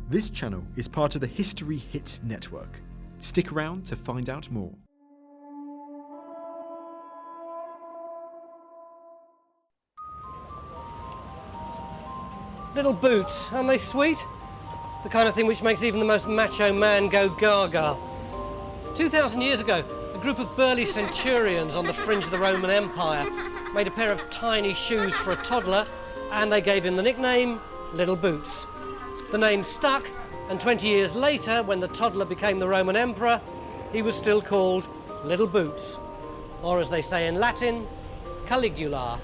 This channel is part of the History Hit network. Stick around to find out more. Little boots, aren't they sweet? The kind of thing which makes even the most macho man go gaga. 2,000 years ago, a group of burly centurions on the fringe of the Roman Empire made a pair of tiny shoes for a toddler, and they gave him the nickname Little Boots. The name stuck, and 20 years later, when the toddler became the Roman emperor, he was still called Little Boots, or as they say in Latin, Caligula.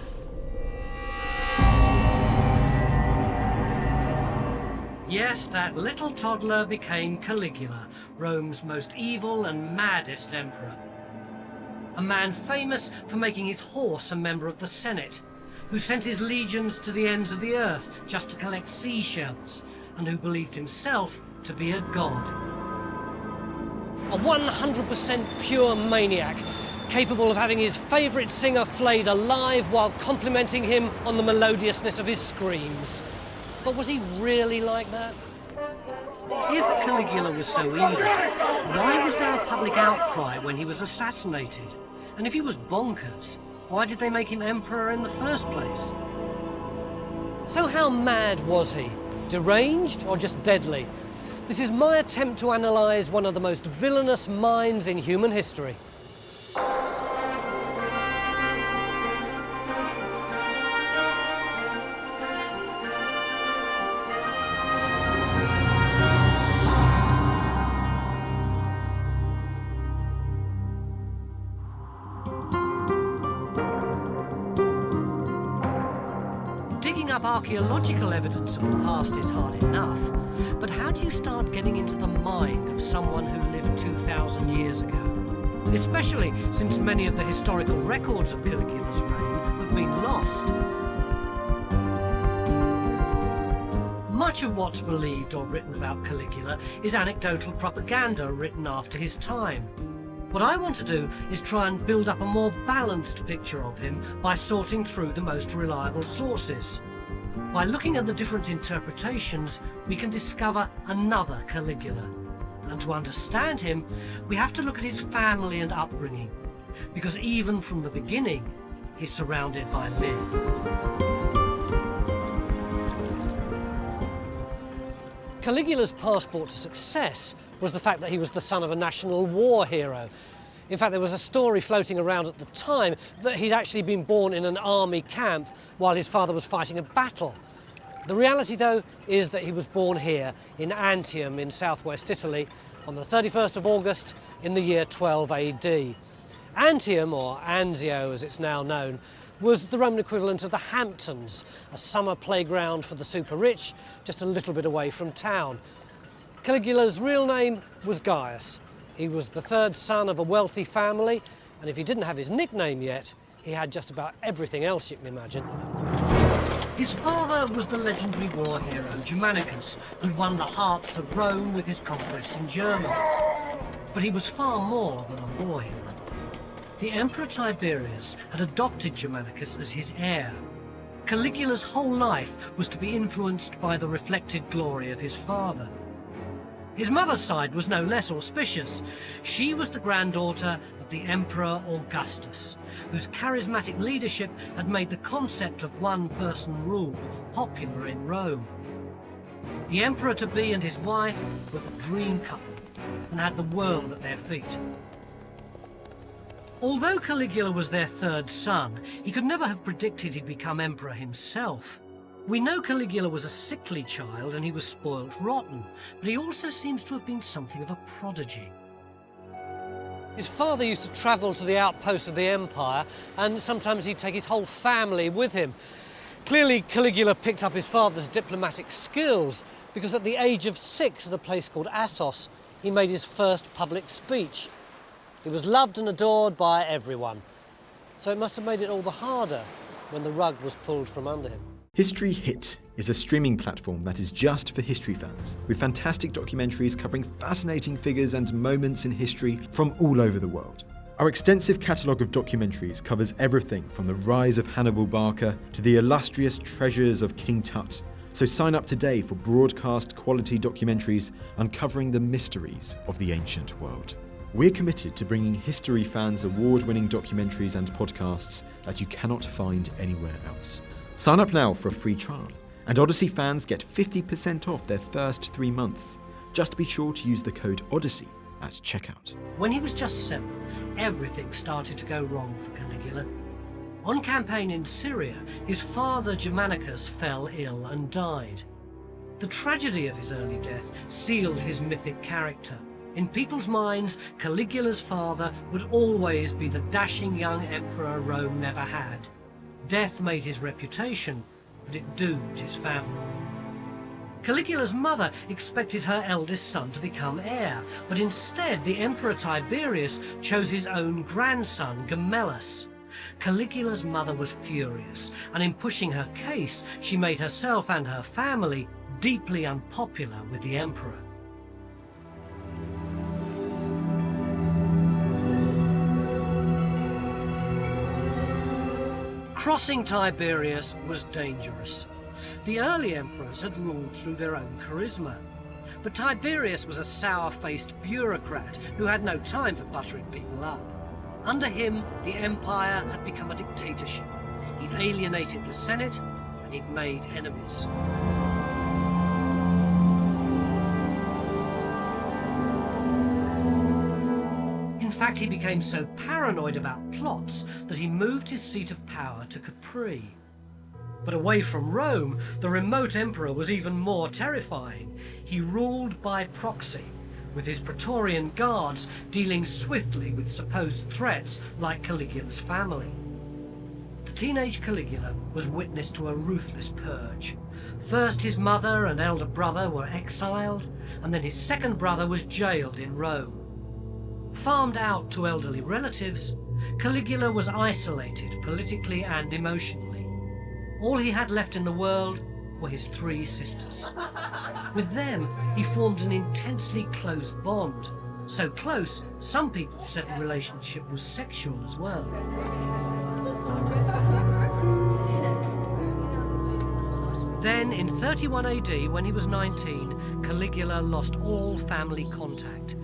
Yes, that little toddler became Caligula, Rome's most evil and maddest emperor. A man famous for making his horse a member of the Senate, who sent his legions to the ends of the earth just to collect seashells, and who believed himself to be a god. A 100% pure maniac, capable of having his favourite singer flayed alive while complimenting him on the melodiousness of his screams. But was he really like that? If Caligula was so evil, why was there a public outcry when he was assassinated? And if he was bonkers, why did they make him emperor in the first place? So how mad was he? Deranged or just deadly? This is my attempt to analyse one of the most villainous minds in human history. Digging up archaeological evidence of the past is hard enough, but how do you start getting into the mind of someone who lived 2,000 years ago? Especially since many of the historical records of Caligula's reign have been lost. Much of what's believed or written about Caligula is anecdotal propaganda written after his time. What I want to do is try and build up a more balanced picture of him by sorting through the most reliable sources. By looking at the different interpretations, we can discover another Caligula. And to understand him, we have to look at his family and upbringing, because even from the beginning, he's surrounded by myth. Caligula's passport to success was the fact that he was the son of a national war hero. In fact, there was a story floating around at the time that he'd actually been born in an army camp while his father was fighting a battle. The reality, though, is that he was born here in Antium in southwest Italy on the 31st of August in the year 12 AD. Antium, or Anzio as it's now known, was the Roman equivalent of the Hamptons, a summer playground for the super rich, just a little bit away from town. Caligula's real name was Gaius. He was the third son of a wealthy family, and if he didn't have his nickname yet, he had just about everything else you can imagine. His father was the legendary war hero Germanicus, who won the hearts of Rome with his conquest in Germany. But he was far more than a war hero. The Emperor Tiberius had adopted Germanicus as his heir. Caligula's whole life was to be influenced by the reflected glory of his father. His mother's side was no less auspicious. She was the granddaughter of the Emperor Augustus, whose charismatic leadership had made the concept of one-person rule popular in Rome. The emperor-to-be and his wife were the dream couple and had the world at their feet. Although Caligula was their third son, he could never have predicted he'd become emperor himself. We know Caligula was a sickly child and he was spoilt rotten, but he also seems to have been something of a prodigy. His father used to travel to the outposts of the empire, and sometimes he'd take his whole family with him. Clearly, Caligula picked up his father's diplomatic skills, because at the age of 6 at a place called Assos, he made his first public speech. He was loved and adored by everyone. So it must have made it all the harder when the rug was pulled from under him. History Hit is a streaming platform that is just for history fans, with fantastic documentaries covering fascinating figures and moments in history from all over the world. Our extensive catalogue of documentaries covers everything from the rise of Hannibal Barca to the illustrious treasures of King Tut, So sign up today for broadcast quality documentaries uncovering the mysteries of the ancient world. We're committed to bringing history fans award-winning documentaries and podcasts that you cannot find anywhere else. Sign up now for a free trial, and Odyssey fans get 50% off their first 3 months. Just be sure to use the code Odyssey at checkout. When he was just 7, everything started to go wrong for Caligula. On campaign in Syria, his father Germanicus fell ill and died. The tragedy of his early death sealed his mythic character. In people's minds, Caligula's father would always be the dashing young emperor Rome never had. Death made his reputation, but it doomed his family. Caligula's mother expected her eldest son to become heir, but instead the Emperor Tiberius chose his own grandson, Gemellus. Caligula's mother was furious, and in pushing her case, she made herself and her family deeply unpopular with the emperor. Crossing Tiberius was dangerous. The early emperors had ruled through their own charisma, but Tiberius was a sour-faced bureaucrat who had no time for buttering people up. Under him, the empire had become a dictatorship. He'd alienated the Senate, and he'd made enemies. In fact, he became so paranoid about plots that he moved his seat of power to Capri. But away from Rome, the remote emperor was even more terrifying. He ruled by proxy, with his Praetorian guards dealing swiftly with supposed threats like Caligula's family. The teenage Caligula was witness to a ruthless purge. First his mother and elder brother were exiled, and then his second brother was jailed in Rome. Farmed out to elderly relatives, Caligula was isolated politically and emotionally. All he had left in the world were his 3 sisters. With them, he formed an intensely close bond. So close, some people said the relationship was sexual as well. Then, in 31 AD, when he was 19, Caligula lost all family contact.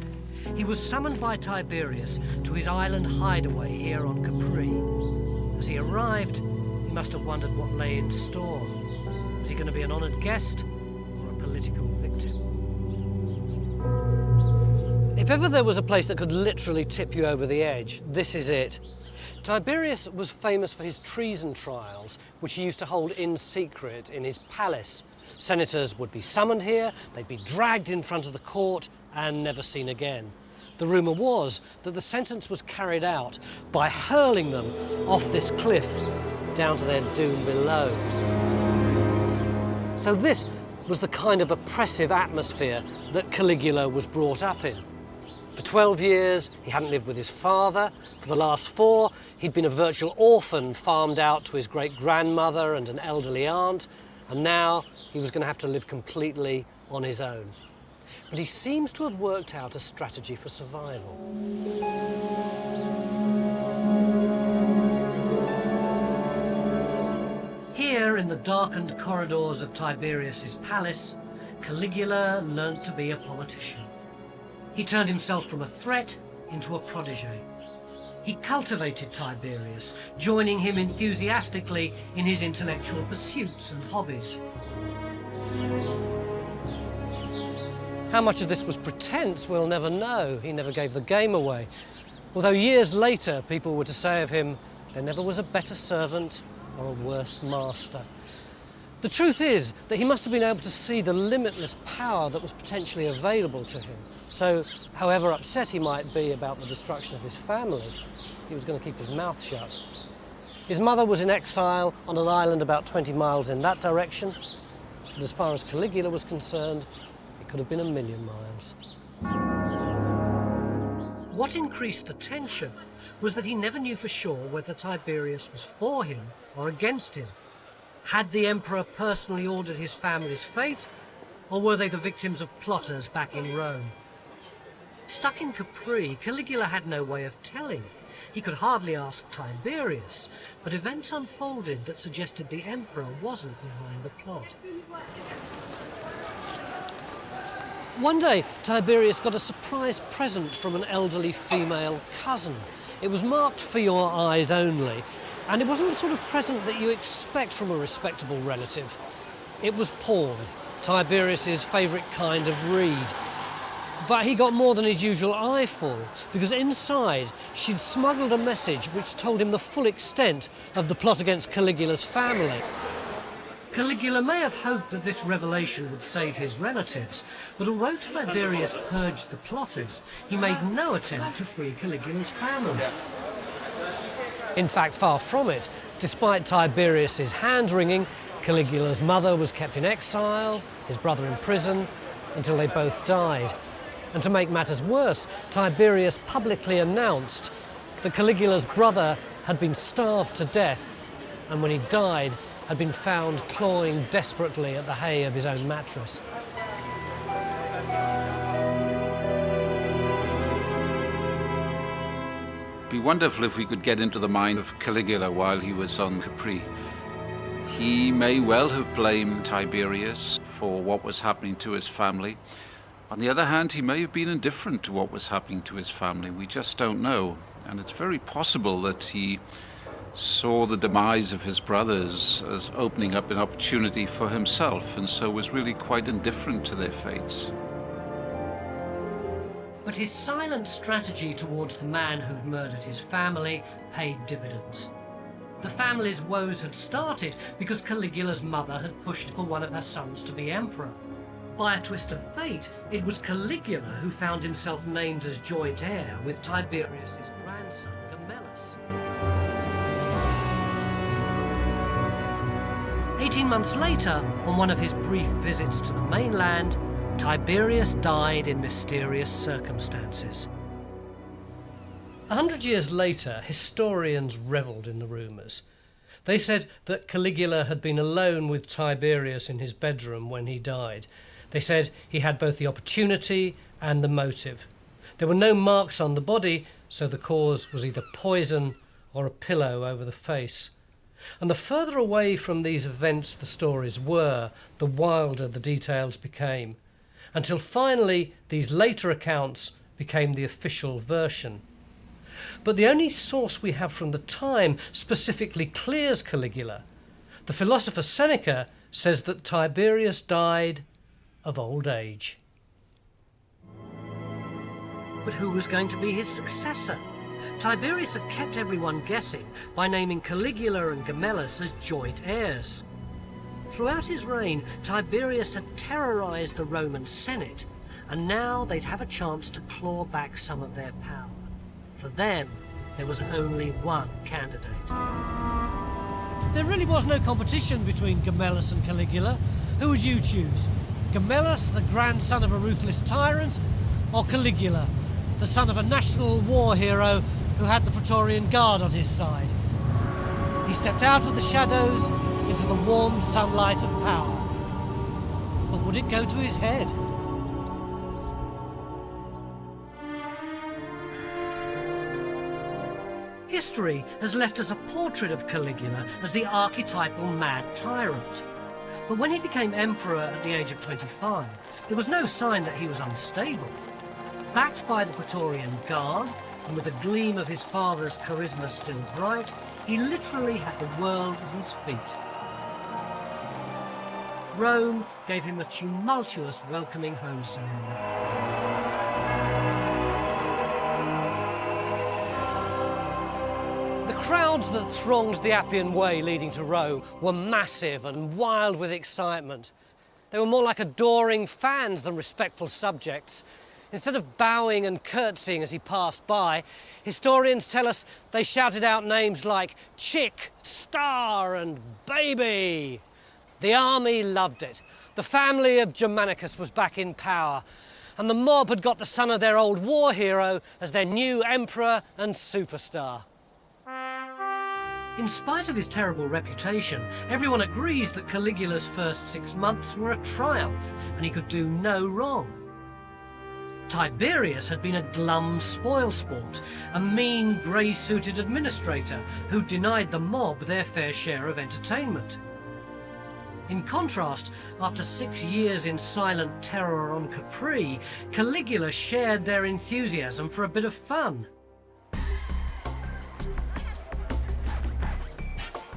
He was summoned by Tiberius to his island hideaway here on Capri. As he arrived, he must have wondered what lay in store. Was he going to be an honoured guest or a political victim? If ever there was a place that could literally tip you over the edge, this is it. Tiberius was famous for his treason trials, which he used to hold in secret in his palace. Senators would be summoned here, they'd be dragged in front of the court and never seen again. The rumour was that the sentence was carried out by hurling them off this cliff down to their doom below. So this was the kind of oppressive atmosphere that Caligula was brought up in. For 12 years, he hadn't lived with his father. For the last 4, he'd been a virtual orphan, farmed out to his great-grandmother and an elderly aunt, and now he was going to have to live completely on his own. But he seems to have worked out a strategy for survival. Here, in the darkened corridors of Tiberius's palace, Caligula learnt to be a politician. He turned himself from a threat into a protégé. He cultivated Tiberius, joining him enthusiastically in his intellectual pursuits and hobbies. How much of this was pretense, we'll never know. He never gave the game away. Although years later, people were to say of him, there never was a better servant or a worse master. The truth is that he must have been able to see the limitless power that was potentially available to him. So, however upset he might be about the destruction of his family, he was going to keep his mouth shut. His mother was in exile on an island about 20 miles in that direction, but as far as Caligula was concerned, it could have been 1,000,000 miles. What increased the tension was that he never knew for sure whether Tiberius was for him or against him. Had the emperor personally ordered his family's fate, or were they the victims of plotters back in Rome? Stuck in Capri, Caligula had no way of telling. He could hardly ask Tiberius, but events unfolded that suggested the emperor wasn't behind the plot. One day, Tiberius got a surprise present from an elderly female cousin. It was marked "for your eyes only," and it wasn't the sort of present that you expect from a respectable relative. It was porn, Tiberius's favourite kind of read. But he got more than his usual eyeful, because inside she'd smuggled a message which told him the full extent of the plot against Caligula's family. Caligula may have hoped that this revelation would save his relatives, but although Tiberius purged the plotters, he made no attempt to free Caligula's family. In fact, far from it. Despite Tiberius's hand-wringing, Caligula's mother was kept in exile, his brother in prison, until they both died. And to make matters worse, Tiberius publicly announced that Caligula's brother had been starved to death, and when he died, had been found clawing desperately at the hay of his own mattress. It'd be wonderful if we could get into the mind of Caligula while he was on Capri. He may well have blamed Tiberius for what was happening to his family. On the other hand, he may have been indifferent to what was happening to his family. We just don't know. And it's very possible that he saw the demise of his brothers as opening up an opportunity for himself, and so was really quite indifferent to their fates. But his silent strategy towards the man who'd murdered his family paid dividends. The family's woes had started because Caligula's mother had pushed for one of her sons to be emperor. By a twist of fate, it was Caligula who found himself named as joint heir with Tiberius's grandson, Gemellus. 18 months later, on one of his brief visits to the mainland, Tiberius died in mysterious circumstances. 100 years later, historians revelled in the rumours. They said that Caligula had been alone with Tiberius in his bedroom when he died. They said he had both the opportunity and the motive. There were no marks on the body, so the cause was either poison or a pillow over the face. And the further away from these events the stories were, the wilder the details became, until finally these later accounts became the official version. But the only source we have from the time specifically clears Caligula. The philosopher Seneca says that Tiberius died of old age. But who was going to be his successor? Tiberius had kept everyone guessing by naming Caligula and Gemellus as joint heirs. Throughout his reign, Tiberius had terrorised the Roman Senate, and now they'd have a chance to claw back some of their power. For them, there was only one candidate. There really was no competition between Gemellus and Caligula. Who would you choose? Gemellus, the grandson of a ruthless tyrant, or Caligula, the son of a national war hero who had the Praetorian Guard on his side? He stepped out of the shadows into the warm sunlight of power. But would it go to his head? History has left us a portrait of Caligula as the archetypal mad tyrant. But when he became emperor at the age of 25, there was no sign that he was unstable. Backed by the Praetorian Guard, and with the gleam of his father's charisma still bright, he literally had the world at his feet. Rome gave him a tumultuous welcoming home ceremony. The crowds that thronged the Appian Way leading to Rome were massive and wild with excitement. They were more like adoring fans than respectful subjects. Instead of bowing and curtsying as he passed by, historians tell us they shouted out names like Chick, Star and Baby. The army loved it. The family of Germanicus was back in power, and the mob had got the son of their old war hero as their new emperor and superstar. In spite of his terrible reputation, everyone agrees that Caligula's first 6 months were a triumph and he could do no wrong. Tiberius had been a glum spoilsport, a mean grey-suited administrator who denied the mob their fair share of entertainment. In contrast, after 6 years in silent terror on Capri, Caligula shared their enthusiasm for a bit of fun.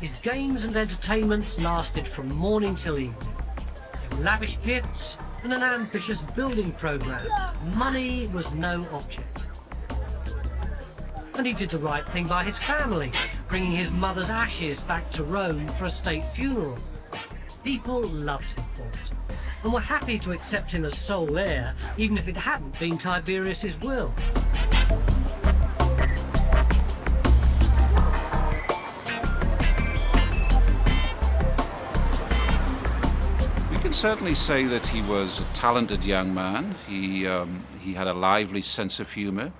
His games and entertainments lasted from morning till evening. There were lavish gifts and an ambitious building programme. Money was no object. And he did the right thing by his family, bringing his mother's ashes back to Rome for a state funeral. People loved him for it, and were happy to accept him as sole heir, even if it hadn't been Tiberius's will. We can certainly say that he was a talented young man. He had a lively sense of humour.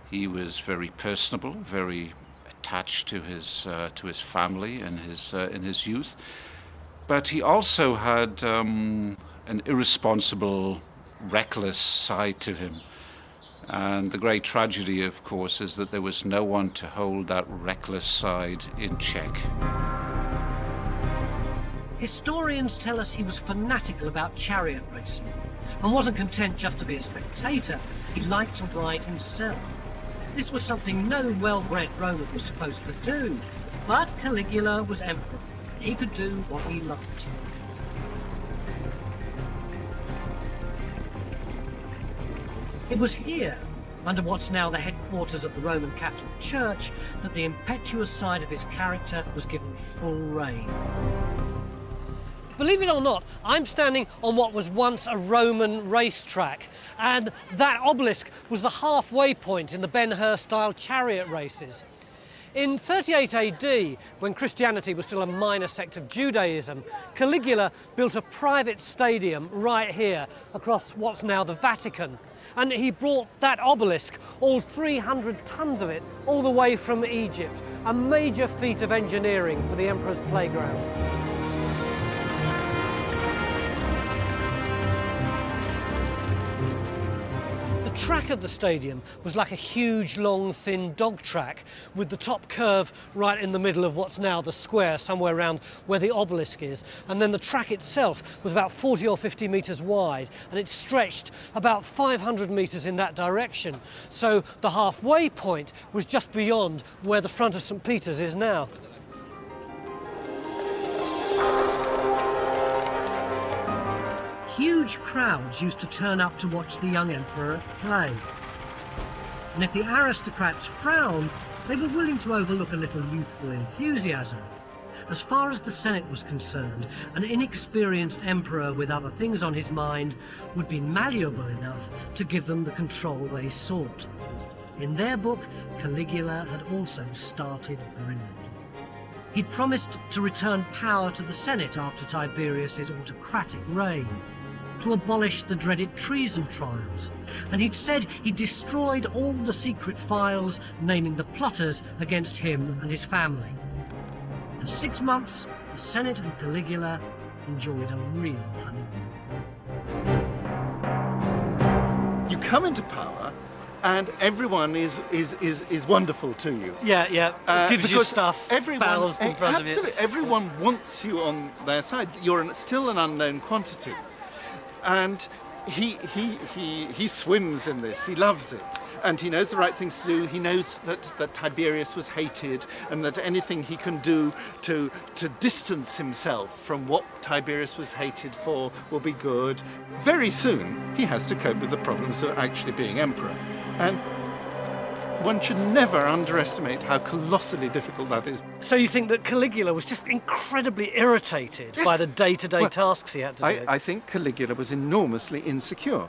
He was very personable, very attached to his family and in his youth. But he also had an irresponsible, reckless side to him. And the great tragedy, of course, is that there was no one to hold that reckless side in check. Historians tell us he was fanatical about chariot racing and wasn't content just to be a spectator. He liked to ride himself. This was something no well-bred Roman was supposed to do. But Caligula was emperor. He could do what he liked. It was here, under what's now the headquarters of the Roman Catholic Church, that the impetuous side of his character was given full rein. Believe it or not, I'm standing on what was once a Roman racetrack, and that obelisk was the halfway point in the Ben-Hur-style chariot races. In 38 AD, when Christianity was still a minor sect of Judaism, Caligula built a private stadium right here across what's now the Vatican. And he brought that obelisk, all 300 tons of it, all the way from Egypt, a major feat of engineering for the emperor's playground. The track of the stadium was like a huge, long, thin dog track with the top curve right in the middle of what's now the square, somewhere around where the obelisk is. And then the track itself was about 40 or 50 metres wide, and it stretched about 500 metres in that direction. So the halfway point was just beyond where the front of St. Peter's is now. Huge crowds used to turn up to watch the young emperor play. And if the aristocrats frowned, they were willing to overlook a little youthful enthusiasm. As far as the Senate was concerned, an inexperienced emperor with other things on his mind would be malleable enough to give them the control they sought. In their book, Caligula had also started brilliantly. He'd promised to return power to the Senate after Tiberius's autocratic reign, to abolish the dreaded treason trials, and he'd said he'd destroyed all the secret files naming the plotters against him and his family. For 6 months, the Senate and Caligula enjoyed a real honeymoon. You come into power, and everyone is wonderful to you. Yeah, gives you stuff, bows in front of you. Absolutely, everyone wants you on their side. You're still an unknown quantity. And he swims in this, he loves it. And he knows the right things to do. He knows that Tiberius was hated, and that anything he can do to distance himself from what Tiberius was hated for will be good. Very soon, he has to cope with the problems of actually being emperor. And one should never underestimate how colossally difficult that is. So you think that Caligula was just incredibly irritated by the day-to-day tasks he had to do? I think Caligula was enormously insecure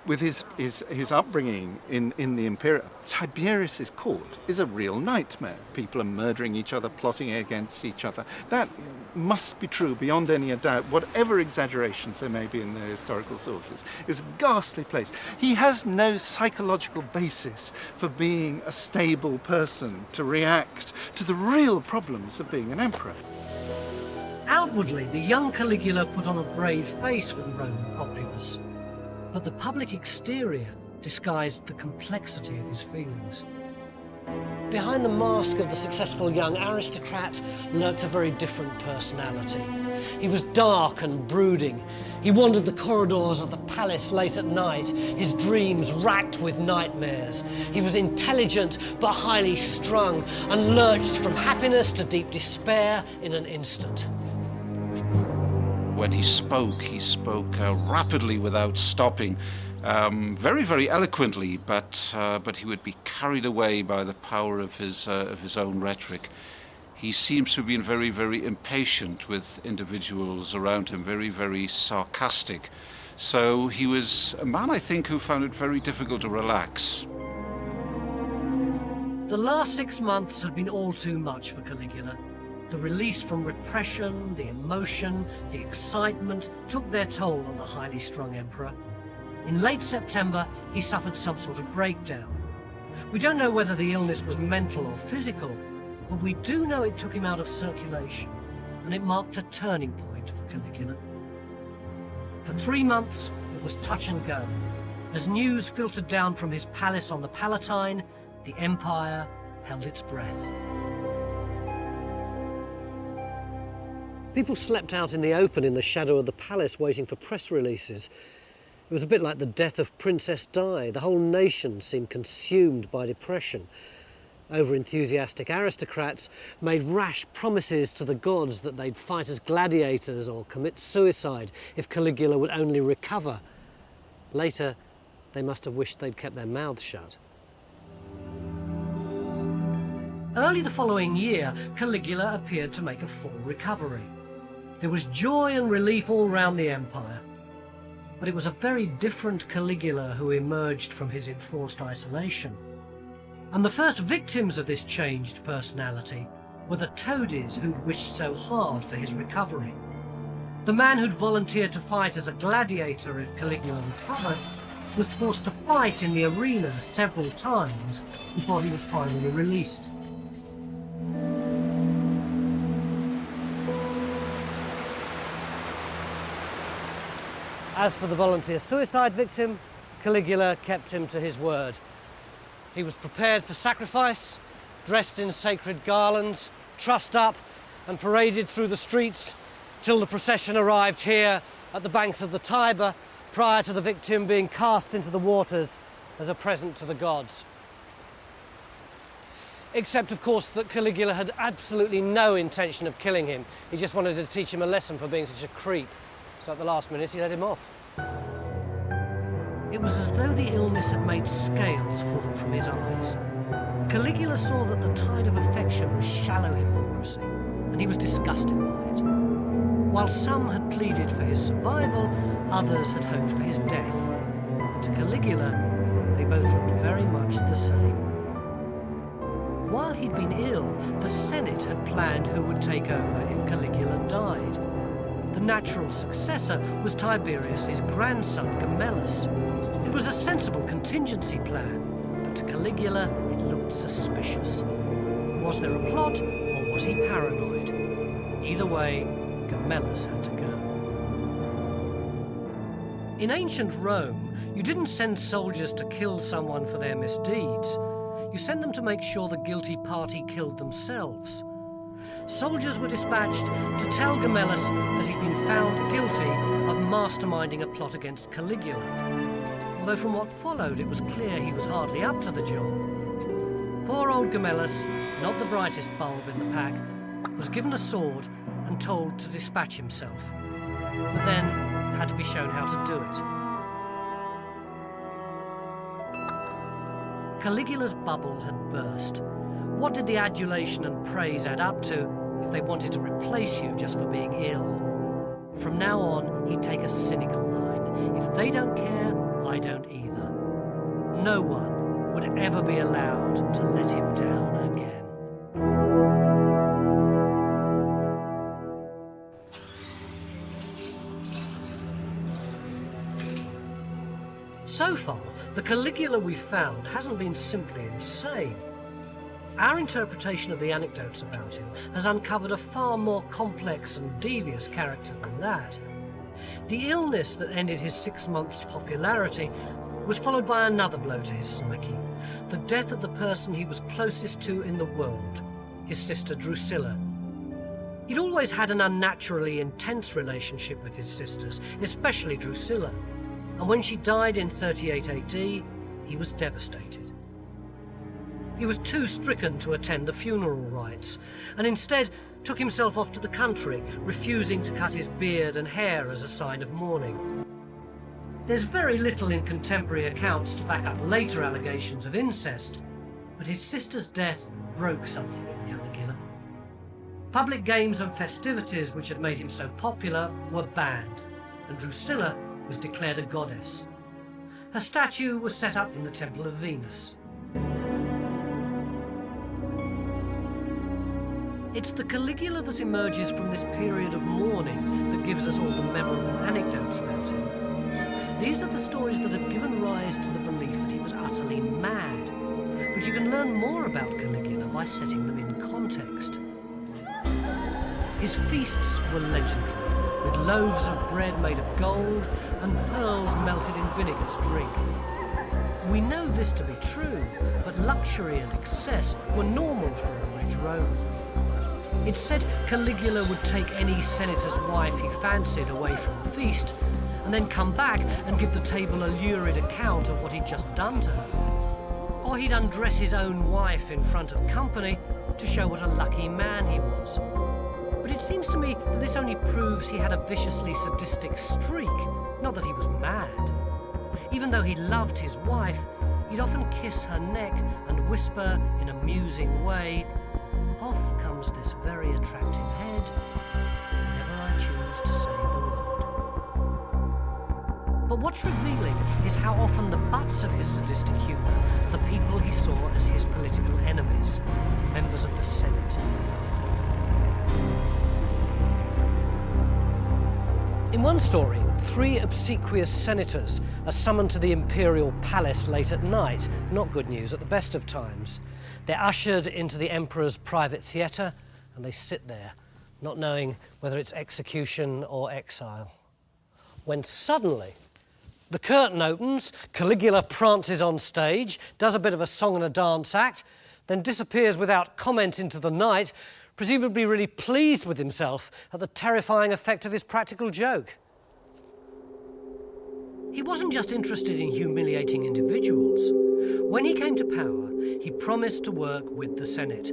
with his upbringing in the Imperium. Tiberius's court is a real nightmare. People are murdering each other, plotting against each other. That must be true beyond any doubt, whatever exaggerations there may be in the historical sources. It's a ghastly place. He has no psychological basis for being a stable person to react to the real problems of being an emperor. Outwardly, the young Caligula put on a brave face for the Roman populace, but the public exterior disguised the complexity of his feelings. Behind the mask of the successful young aristocrat lurked a very different personality. He was dark and brooding. He wandered the corridors of the palace late at night, his dreams racked with nightmares. He was intelligent but highly strung and lurched from happiness to deep despair in an instant. When he spoke rapidly without stopping. Very, very eloquently, but he would be carried away by the power of his own rhetoric. He seems to have been very, very impatient with individuals around him, very, very sarcastic. So he was a man, I think, who found it very difficult to relax. The last 6 months had been all too much for Caligula. The release from repression, the emotion, the excitement took their toll on the highly strung emperor. In late September, he suffered some sort of breakdown. We don't know whether the illness was mental or physical, but we do know it took him out of circulation, and it marked a turning point for Caligula. For 3 months, it was touch and go. As news filtered down from his palace on the Palatine, the empire held its breath. People slept out in the open in the shadow of the palace waiting for press releases. It was a bit like the death of Princess Di. The whole nation seemed consumed by depression. Over-enthusiastic aristocrats made rash promises to the gods that they'd fight as gladiators or commit suicide if Caligula would only recover. Later, they must have wished they'd kept their mouths shut. Early the following year, Caligula appeared to make a full recovery. There was joy and relief all round the empire. But it was a very different Caligula who emerged from his enforced isolation. And the first victims of this changed personality were the toadies who'd wished so hard for his recovery. The man who'd volunteered to fight as a gladiator if Caligula recovered was forced to fight in the arena several times before he was finally released. As for the volunteer suicide victim, Caligula kept him to his word. He was prepared for sacrifice, dressed in sacred garlands, trussed up and paraded through the streets till the procession arrived here at the banks of the Tiber, prior to the victim being cast into the waters as a present to the gods. Except, of course, that Caligula had absolutely no intention of killing him. He just wanted to teach him a lesson for being such a creep. So at the last minute, he let him off. It was as though the illness had made scales fall from his eyes. Caligula saw that the tide of affection was shallow hypocrisy, and he was disgusted by it. While some had pleaded for his survival, others had hoped for his death. And to Caligula, they both looked very much the same. While he'd been ill, the Senate had planned who would take over if Caligula died. The natural successor was Tiberius's grandson, Gemellus. It was a sensible contingency plan, but to Caligula it looked suspicious. Was there a plot, or was he paranoid? Either way, Gemellus had to go. In ancient Rome, you didn't send soldiers to kill someone for their misdeeds. You sent them to make sure the guilty party killed themselves. Soldiers were dispatched to tell Gemellus that he'd been found guilty of masterminding a plot against Caligula. Although from what followed, it was clear he was hardly up to the job. Poor old Gemellus, not the brightest bulb in the pack, was given a sword and told to dispatch himself, but then had to be shown how to do it. Caligula's bubble had burst. What did the adulation and praise add up to if they wanted to replace you just for being ill? From now on, he'd take a cynical line. If they don't care, I don't either. No one would ever be allowed to let him down again. So far, the Caligula we found hasn't been simply insane. Our interpretation of the anecdotes about him has uncovered a far more complex and devious character than that. The illness that ended his 6 months' popularity was followed by another blow to his psyche, the death of the person he was closest to in the world, his sister Drusilla. He'd always had an unnaturally intense relationship with his sisters, especially Drusilla, and when she died in 38 AD, he was devastated. He was too stricken to attend the funeral rites, and instead took himself off to the country, refusing to cut his beard and hair as a sign of mourning. There's very little in contemporary accounts to back up later allegations of incest, but his sister's death broke something in Caligula. Public games and festivities which had made him so popular were banned, and Drusilla was declared a goddess. Her statue was set up in the Temple of Venus. It's the Caligula that emerges from this period of mourning that gives us all the memorable anecdotes about him. These are the stories that have given rise to the belief that he was utterly mad, but you can learn more about Caligula by setting them in context. His feasts were legendary, with loaves of bread made of gold and pearls melted in vinegar to drink. We know this to be true, but luxury and excess were normal for a rich Roman. It's said Caligula would take any senator's wife he fancied away from the feast, and then come back and give the table a lurid account of what he'd just done to her. Or he'd undress his own wife in front of company to show what a lucky man he was. But it seems to me that this only proves he had a viciously sadistic streak, not that he was mad. Even though he loved his wife, he'd often kiss her neck and whisper in a musing way, "Off comes this very attractive head, whenever I choose to say the word." But what's revealing is how often the butts of his sadistic humour are the people he saw as his political enemies, members of the Senate. In one story, 3 obsequious senators are summoned to the imperial palace late at night. Not good news at the best of times. They're ushered into the emperor's private theatre, and they sit there, not knowing whether it's execution or exile. When suddenly, the curtain opens, Caligula prances on stage, does a bit of a song and a dance act, then disappears without comment into the night, presumably really pleased with himself at the terrifying effect of his practical joke. He wasn't just interested in humiliating individuals. When he came to power, he promised to work with the Senate.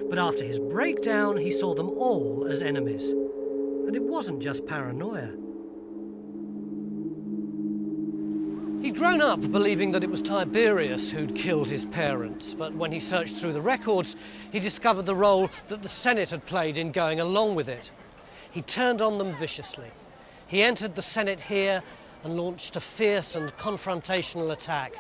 But after his breakdown, he saw them all as enemies. And it wasn't just paranoia. He'd grown up believing that it was Tiberius who'd killed his parents, but when he searched through the records, he discovered the role that the Senate had played in going along with it. He turned on them viciously. He entered the Senate here and launched a fierce and confrontational attack.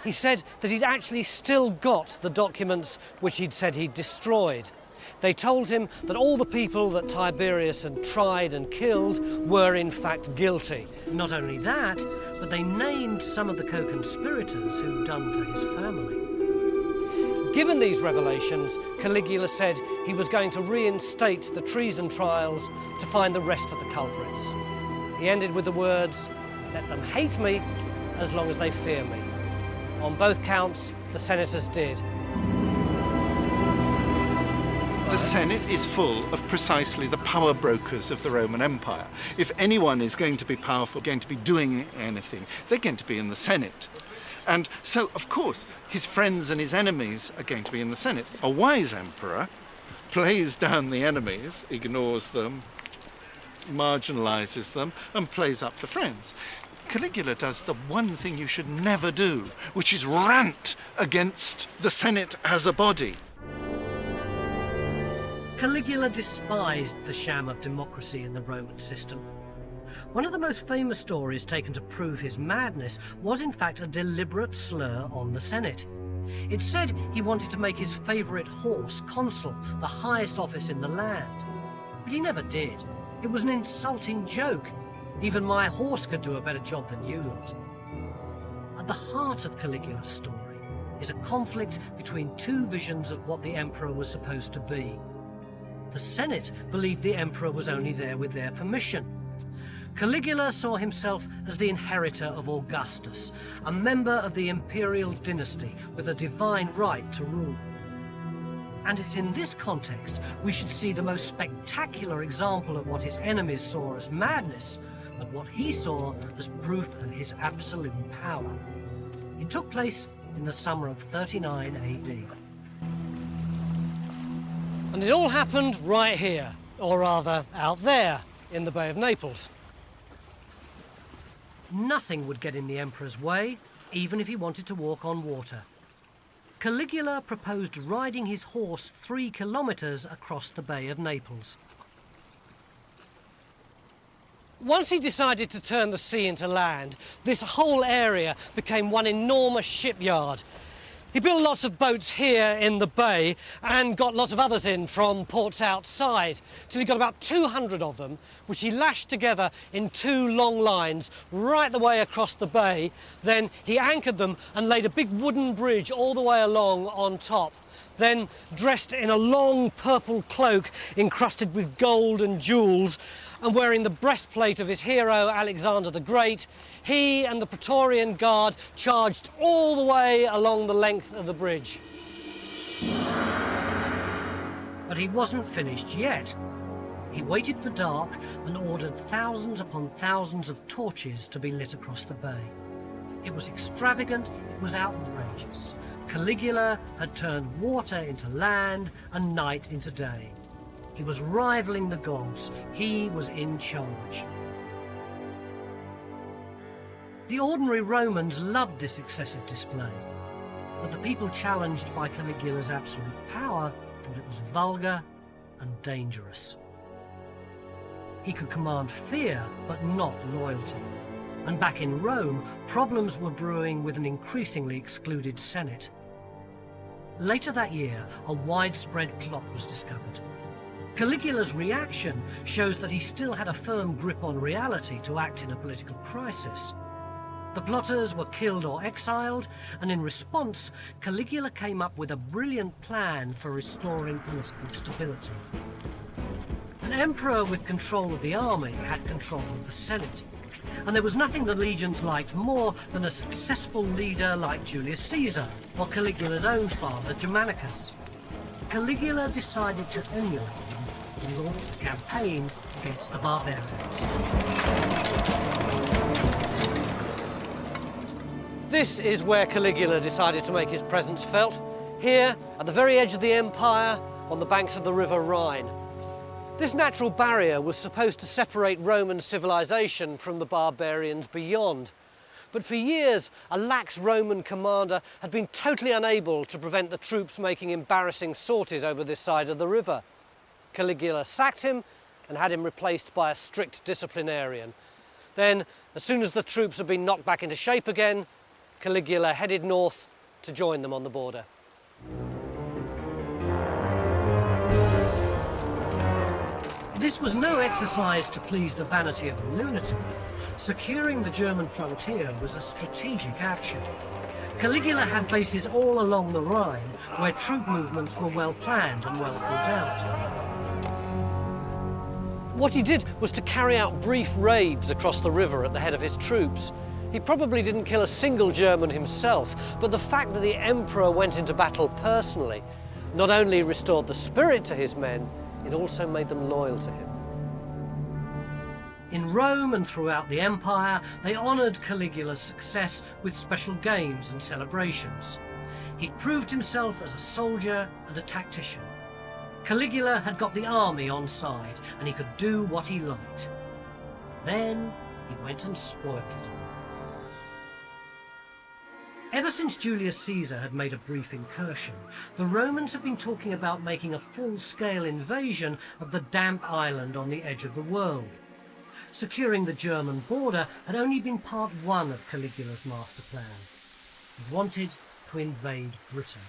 He said that he'd actually still got the documents which he'd said he'd destroyed. They told him that all the people that Tiberius had tried and killed were in fact guilty. Not only that, but they named some of the co-conspirators who'd done for his family. Given these revelations, Caligula said he was going to reinstate the treason trials to find the rest of the culprits. He ended with the words, "Let them hate me as long as they fear me." On both counts, the senators did. The Senate is full of precisely the power brokers of the Roman Empire. If anyone is going to be powerful, going to be doing anything, they're going to be in the Senate. And so, of course, his friends and his enemies are going to be in the Senate. A wise emperor plays down the enemies, ignores them, marginalizes them, and plays up the friends. Caligula does the one thing you should never do, which is rant against the Senate as a body. Caligula despised the sham of democracy in the Roman system. One of the most famous stories taken to prove his madness was in fact a deliberate slur on the Senate. It said he wanted to make his favourite horse consul, the highest office in the land. But he never did. It was an insulting joke. Even my horse could do a better job than you lot. At the heart of Caligula's story is a conflict between 2 visions of what the emperor was supposed to be. The Senate believed the emperor was only there with their permission. Caligula saw himself as the inheritor of Augustus, a member of the imperial dynasty with a divine right to rule. And it's in this context we should see the most spectacular example of what his enemies saw as madness, but what he saw as proof of his absolute power. It took place in the summer of 39 AD. And it all happened right here, or rather out there, in the Bay of Naples. Nothing would get in the emperor's way, even if he wanted to walk on water. Caligula proposed riding his horse 3 kilometres across the Bay of Naples. Once he decided to turn the sea into land, this whole area became one enormous shipyard. He built lots of boats here in the bay and got lots of others in from ports outside, till he got about 200 of them, which he lashed together in 2 long lines right the way across the bay. Then he anchored them and laid a big wooden bridge all the way along on top. Then, dressed in a long purple cloak encrusted with gold and jewels, and wearing the breastplate of his hero Alexander the Great, he and the Praetorian Guard charged all the way along the length of the bridge. But he wasn't finished yet. He waited for dark and ordered thousands upon thousands of torches to be lit across the bay. It was extravagant, it was outrageous. Caligula had turned water into land and night into day. He was rivaling the gods. He was in charge. The ordinary Romans loved this excessive display, but the people challenged by Caligula's absolute power thought it was vulgar and dangerous. He could command fear, but not loyalty. And back in Rome, problems were brewing with an increasingly excluded Senate. Later that year, a widespread plot was discovered. Caligula's reaction shows that he still had a firm grip on reality to act in a political crisis. The plotters were killed or exiled, and in response, Caligula came up with a brilliant plan for restoring political stability. An emperor with control of the army had control of the Senate, and there was nothing the legions liked more than a successful leader like Julius Caesar or Caligula's own father, Germanicus. Caligula decided to emulate him and launched a campaign against the barbarians. This is where Caligula decided to make his presence felt, here at the very edge of the empire on the banks of the River Rhine. This natural barrier was supposed to separate Roman civilization from the barbarians beyond. But for years, a lax Roman commander had been totally unable to prevent the troops making embarrassing sorties over this side of the river. Caligula sacked him and had him replaced by a strict disciplinarian. Then, as soon as the troops had been knocked back into shape again, Caligula headed north to join them on the border. This was no exercise to please the vanity of a lunatic. Securing the German frontier was a strategic action. Caligula had bases all along the Rhine, where troop movements were well planned and well thought out. What he did was to carry out brief raids across the river at the head of his troops. He probably didn't kill a single German himself, but the fact that the emperor went into battle personally not only restored the spirit to his men, it also made them loyal to him. In Rome and throughout the empire, they honoured Caligula's success with special games and celebrations. He'd proved himself as a soldier and a tactician. Caligula had got the army on side, and he could do what he liked. Then he went and spoiled it. Ever since Julius Caesar had made a brief incursion, the Romans had been talking about making a full-scale invasion of the damp island on the edge of the world. Securing the German border had only been part one of Caligula's master plan. He wanted to invade Britain.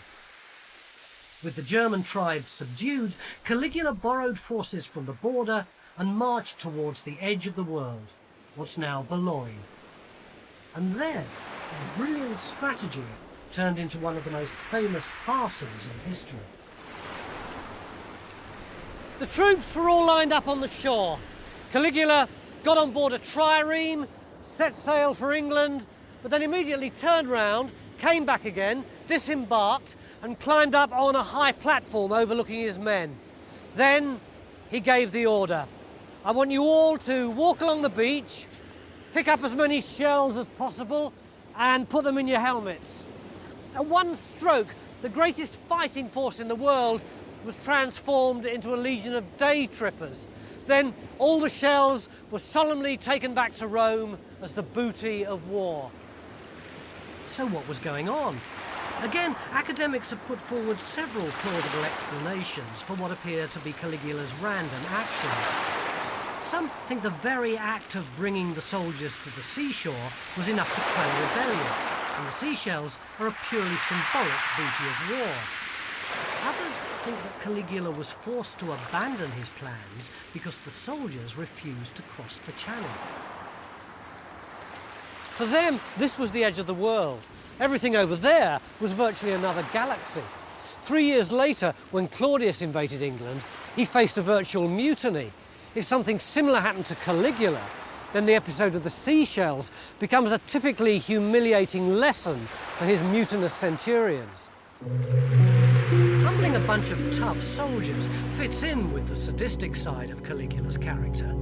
With the German tribes subdued, Caligula borrowed forces from the border and marched towards the edge of the world, what's now Boulogne. And then, his brilliant strategy turned into one of the most famous farces in history. The troops were all lined up on the shore. Caligula got on board a trireme, set sail for England, but then immediately turned round, came back again, disembarked, and climbed up on a high platform overlooking his men. Then he gave the order. I want you all to walk along the beach, pick up as many shells as possible, and put them in your helmets. At one stroke, the greatest fighting force in the world was transformed into a legion of day trippers. Then all the shells were solemnly taken back to Rome as the booty of war. So what was going on? Again, academics have put forward several plausible explanations for what appear to be Caligula's random actions. Some think the very act of bringing the soldiers to the seashore was enough to quell rebellion, and the seashells are a purely symbolic booty of war. Others think that Caligula was forced to abandon his plans because the soldiers refused to cross the channel. For them, this was the edge of the world. Everything over there was virtually another galaxy. 3 years later, when Claudius invaded England, he faced a virtual mutiny. If something similar happened to Caligula, then the episode of the seashells becomes a typically humiliating lesson for his mutinous centurions. Humbling a bunch of tough soldiers fits in with the sadistic side of Caligula's character,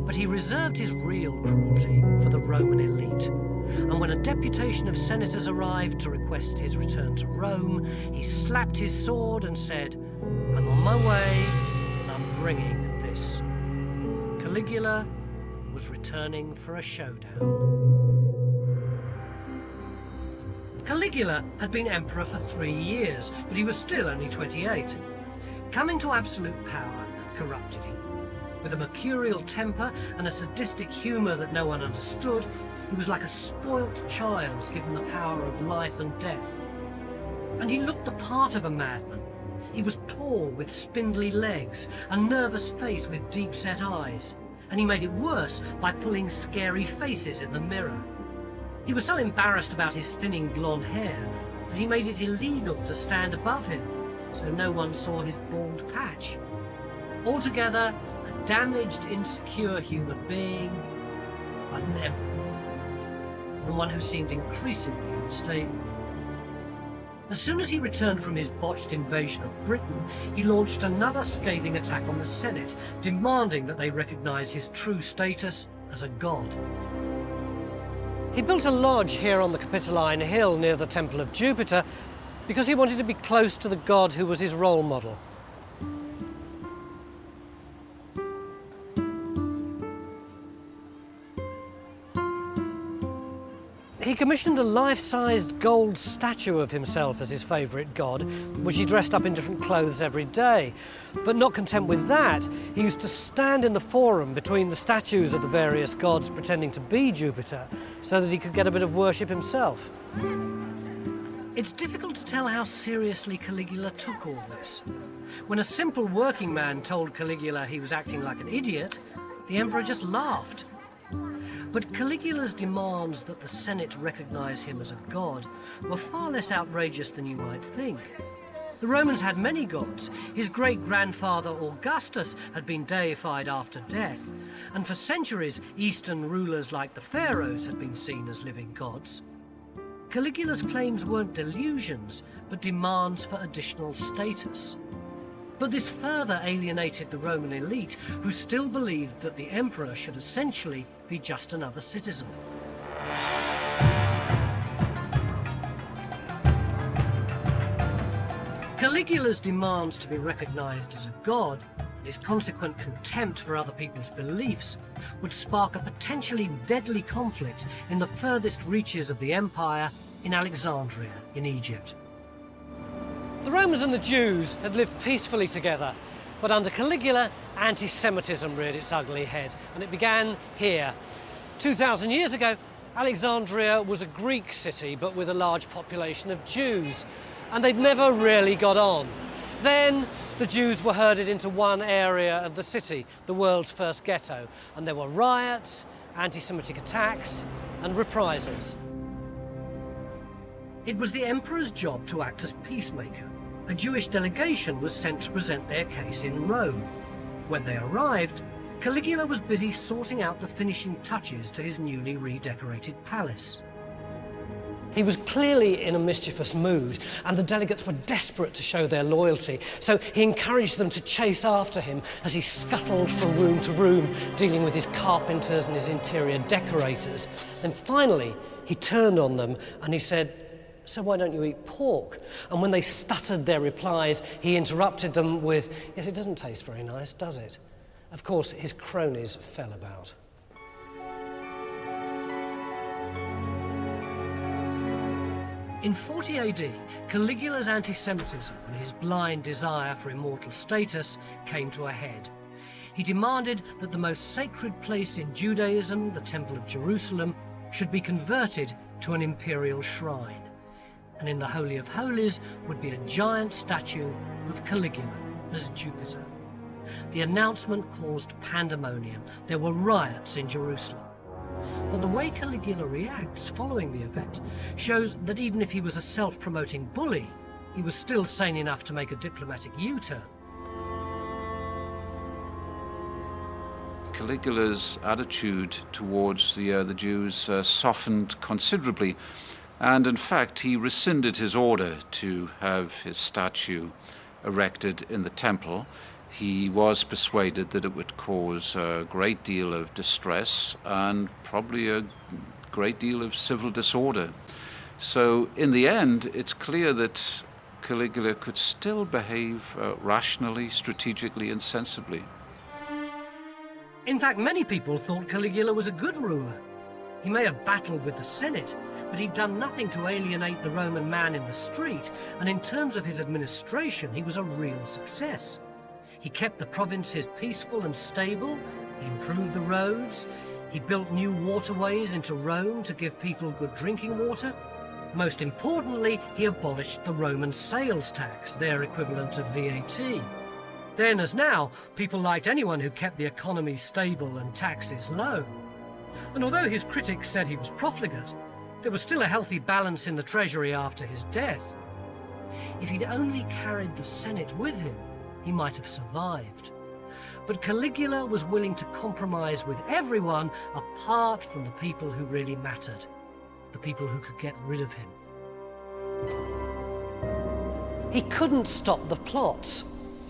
but he reserved his real cruelty for the Roman elite. And when a deputation of senators arrived to request his return to Rome, he slapped his sword and said, "I'm on my way, and I'm bringing this." Caligula was returning for a showdown. Caligula had been emperor for 3 years, but he was still only 28. Coming to absolute power had corrupted him. With a mercurial temper and a sadistic humour that no one understood, he was like a spoilt child given the power of life and death. And he looked the part of a madman. He was tall with spindly legs, a nervous face with deep-set eyes, and he made it worse by pulling scary faces in the mirror. He was so embarrassed about his thinning blonde hair that he made it illegal to stand above him, so no one saw his bald patch. Altogether, a damaged, insecure human being, but an emperor, and one who seemed increasingly unstable. As soon as he returned from his botched invasion of Britain, he launched another scathing attack on the Senate, demanding that they recognise his true status as a god. He built a lodge here on the Capitoline Hill near the Temple of Jupiter because he wanted to be close to the god who was his role model. He commissioned a life-sized gold statue of himself as his favourite god, which he dressed up in different clothes every day. But not content with that, he used to stand in the forum between the statues of the various gods pretending to be Jupiter, so that he could get a bit of worship himself. It's difficult to tell how seriously Caligula took all this. When a simple working man told Caligula he was acting like an idiot, the emperor just laughed. But Caligula's demands that the Senate recognise him as a god were far less outrageous than you might think. The Romans had many gods. His great-grandfather Augustus had been deified after death, and for centuries Eastern rulers like the pharaohs had been seen as living gods. Caligula's claims weren't delusions, but demands for additional status. But this further alienated the Roman elite, who still believed that the emperor should essentially be just another citizen. Caligula's demands to be recognized as a god, his consequent contempt for other people's beliefs, would spark a potentially deadly conflict in the furthest reaches of the empire in Alexandria in Egypt. The Romans and the Jews had lived peacefully together, but under Caligula, anti-Semitism reared its ugly head, and it began here. 2,000 years ago, Alexandria was a Greek city, but with a large population of Jews, and they'd never really got on. Then the Jews were herded into one area of the city, the world's first ghetto, and there were riots, anti-Semitic attacks, and reprisals. It was the emperor's job to act as peacemaker. A Jewish delegation was sent to present their case in Rome. When they arrived, Caligula was busy sorting out the finishing touches to his newly redecorated palace. He was clearly in a mischievous mood, and the delegates were desperate to show their loyalty, so he encouraged them to chase after him as he scuttled from room to room, dealing with his carpenters and his interior decorators. Then finally, he turned on them and he said, "So why don't you eat pork?" And when they stuttered their replies, he interrupted them with, "Yes, it doesn't taste very nice, does it?" Of course, his cronies fell about. In 40 AD, Caligula's anti-Semitism and his blind desire for immortal status came to a head. He demanded that the most sacred place in Judaism, the Temple of Jerusalem, should be converted to an imperial shrine. And in the Holy of Holies would be a giant statue of Caligula as Jupiter. The announcement caused pandemonium. There were riots in Jerusalem. But the way Caligula reacts following the event shows that even if he was a self-promoting bully, he was still sane enough to make a diplomatic U-turn. Caligula's attitude towards the Jews softened considerably, and in fact he rescinded his order to have his statue erected in the temple. He was persuaded that it would cause a great deal of distress and probably a great deal of civil disorder. So in the end, it's clear that Caligula could still behave rationally, strategically, and sensibly. In fact, many people thought Caligula was a good ruler. He may have battled with the Senate, but he'd done nothing to alienate the Roman man in the street, and in terms of his administration, he was a real success. He kept the provinces peaceful and stable, he improved the roads, he built new waterways into Rome to give people good drinking water. Most importantly, he abolished the Roman sales tax, their equivalent of VAT. Then, as now, people liked anyone who kept the economy stable and taxes low. And although his critics said he was profligate, there was still a healthy balance in the treasury after his death. If he'd only carried the Senate with him, he might have survived. But Caligula was willing to compromise with everyone apart from the people who really mattered, the people who could get rid of him. He couldn't stop the plots.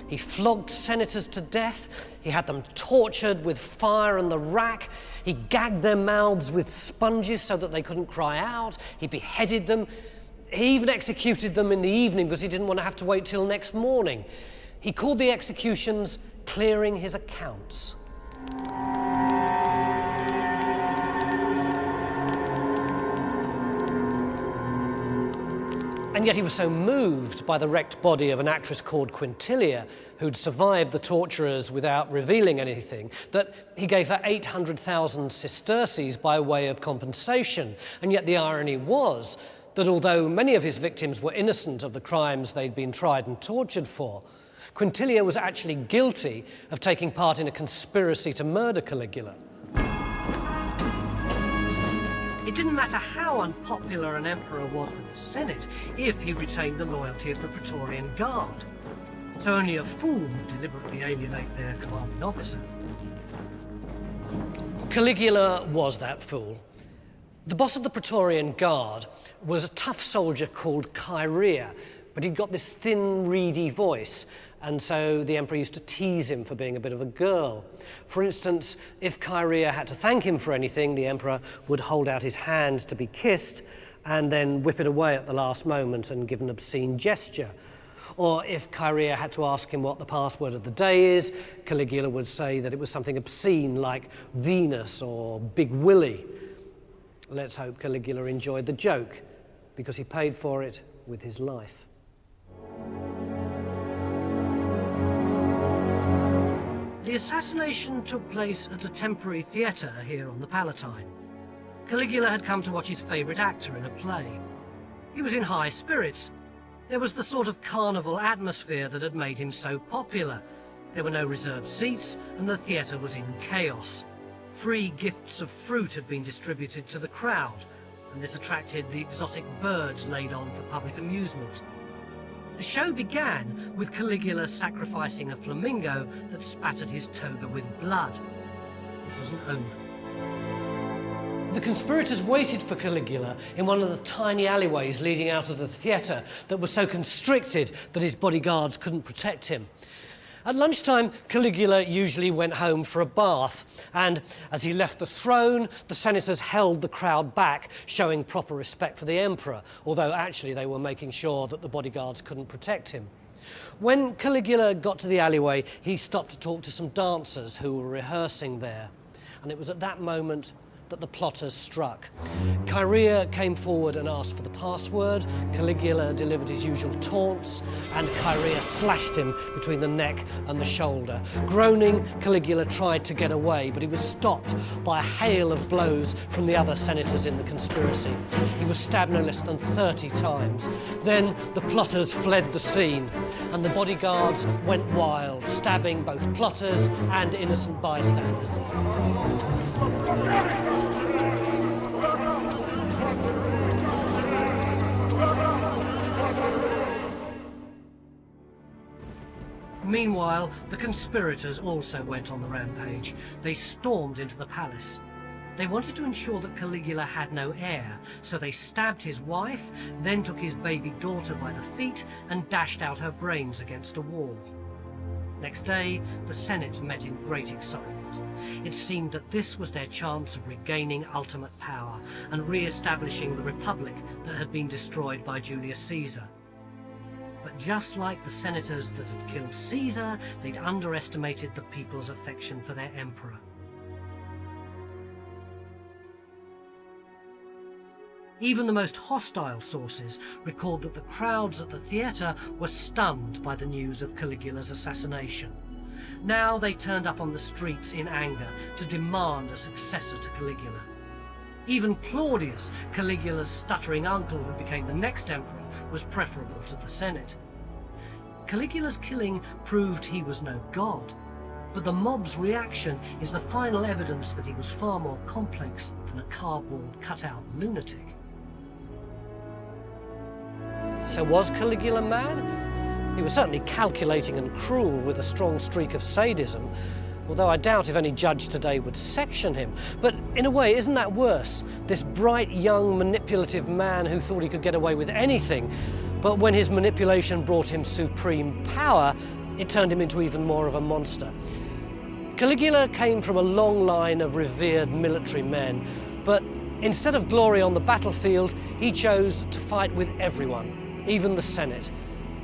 He flogged senators to death, he had them tortured with fire and the rack, he gagged their mouths with sponges so that they couldn't cry out, he beheaded them, he even executed them in the evening because he didn't want to have to wait till next morning. He called the executions clearing his accounts. And yet he was so moved by the wrecked body of an actress called Quintilia, who'd survived the torturers without revealing anything, that he gave her 800,000 sesterces by way of compensation. And yet the irony was that although many of his victims were innocent of the crimes they'd been tried and tortured for, Quintilia was actually guilty of taking part in a conspiracy to murder Caligula. It didn't matter how unpopular an emperor was with the Senate if he retained the loyalty of the Praetorian Guard. So only a fool would deliberately alienate their commanding officer. Caligula was that fool. The boss of the Praetorian Guard was a tough soldier called Chaerea, but he'd got this thin, reedy voice, and so the emperor used to tease him for being a bit of a girl. For instance, if Chaerea had to thank him for anything, the emperor would hold out his hand to be kissed and then whip it away at the last moment and give an obscene gesture. Or if Chaerea had to ask him what the password of the day is, Caligula would say that it was something obscene like Venus or Big Willie. Let's hope Caligula enjoyed the joke, because he paid for it with his life. The assassination took place at a temporary theatre here on the Palatine. Caligula had come to watch his favourite actor in a play. He was in high spirits. There was the sort of carnival atmosphere that had made him so popular. There were no reserved seats, and the theatre was in chaos. Free gifts of fruit had been distributed to the crowd, and this attracted the exotic birds laid on for public amusement. The show began with Caligula sacrificing a flamingo that spattered his toga with blood. was an omen. The conspirators waited for Caligula in one of the tiny alleyways leading out of the theatre that was so constricted that his bodyguards couldn't protect him. At lunchtime, Caligula usually went home for a bath, and as he left the throne, the senators held the crowd back, showing proper respect for the emperor, although actually they were making sure that the bodyguards couldn't protect him. When Caligula got to the alleyway, he stopped to talk to some dancers who were rehearsing there, and it was at that moment that the plotters struck. Chaerea came forward and asked for the password. Caligula delivered his usual taunts, and Chaerea slashed him between the neck and the shoulder. Groaning, Caligula tried to get away, but he was stopped by a hail of blows from the other senators in the conspiracy. He was stabbed no less than 30 times. Then the plotters fled the scene, and the bodyguards went wild, stabbing both plotters and innocent bystanders. Meanwhile, the conspirators also went on the rampage. They stormed into the palace. They wanted to ensure that Caligula had no heir, so they stabbed his wife, then took his baby daughter by the feet and dashed out her brains against a wall. Next day, the Senate met in great excitement. It seemed that this was their chance of regaining ultimate power and re-establishing the Republic that had been destroyed by Julius Caesar. But just like the senators that had killed Caesar, they'd underestimated the people's affection for their emperor. Even the most hostile sources record that the crowds at the theatre were stunned by the news of Caligula's assassination. Now they turned up on the streets in anger to demand a successor to Caligula. Even Claudius, Caligula's stuttering uncle who became the next emperor, was preferable to the Senate. Caligula's killing proved he was no god, but the mob's reaction is the final evidence that he was far more complex than a cardboard cutout lunatic. So was Caligula mad? He was certainly calculating and cruel with a strong streak of sadism, although I doubt if any judge today would section him. But in a way, isn't that worse? This bright, young, manipulative man who thought he could get away with anything, but when his manipulation brought him supreme power, it turned him into even more of a monster. Caligula came from a long line of revered military men, but instead of glory on the battlefield, he chose to fight with everyone, even the Senate.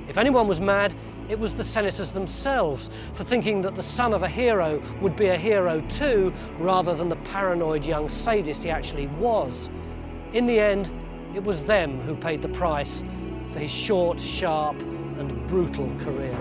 If anyone was mad, it was the senators themselves for thinking that the son of a hero would be a hero too, rather than the paranoid young sadist he actually was. In the end, it was them who paid the price for his short, sharp, and brutal career.